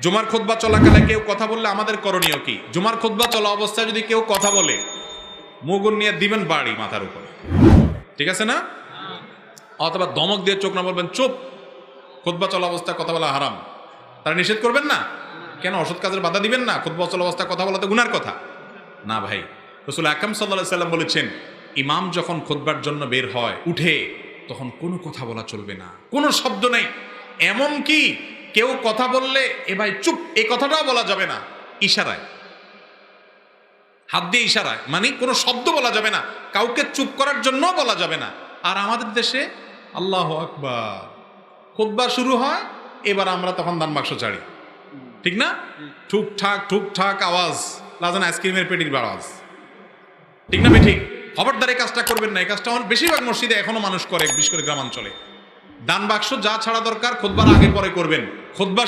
জুমার খুতবা চলাকালে কেউ কথা বললে আমাদের করণীয় কি? জুমার খুতবা চলা অবস্থায় যদি কেউ কথা বলে, মুগুন নিয়ে দিবেন বাড়ি মাথার উপরে, ঠিক আছে না? অথবা ধমক দিয়ে চোখ না বলবেন চুপ, খুতবা চলা অবস্থায় কথা বলা হারাম, তারা নিষেধ করবেন না কেন? অসৎ কাজের বাধা দিবেন না? খুতবা চলা অবস্থায় কথা বলা তো গুনার কথা না ভাই। রাসূল আকরাম সাল্লাল্লাহু আলাইহি সাল্লাম বলেছেন, ইমাম যখন খুতবার জন্য বের হয় উঠে, তখন কোনো কথা বলা চলবে না, কোনো শব্দ নেই। এমন কি কেউ কথা বললে এ ভাই চুপ, এই কথাটাও বলা যাবে না, ইশারায়, হাত দিয়ে ইশারায়, মানে কোনো শব্দ বলা যাবে না, কাউকে চুপ করার জন্য বলা যাবে না। আর আমাদের দেশে আল্লাহু আকবার, খুতবা শুরু হয়, এবার আমরা তখন দান বাক্স ছাড়ি, ঠিক না? ঠুকঠাক ঠুকঠাক আওয়াজ, লাজান আইসক্রিমের পেটির আওয়াজ, ঠিক না? ঠিক। খবরদার এই কাজটা করবেন না। এই কাজটা বেশিরভাগ মসজিদে এখনো মানুষ করে, বিশেষ করে গ্রামাঞ্চলে। দান বাক্স যা ছাড়া দরকার খুতবার আগে পরে করবেন। খুতবা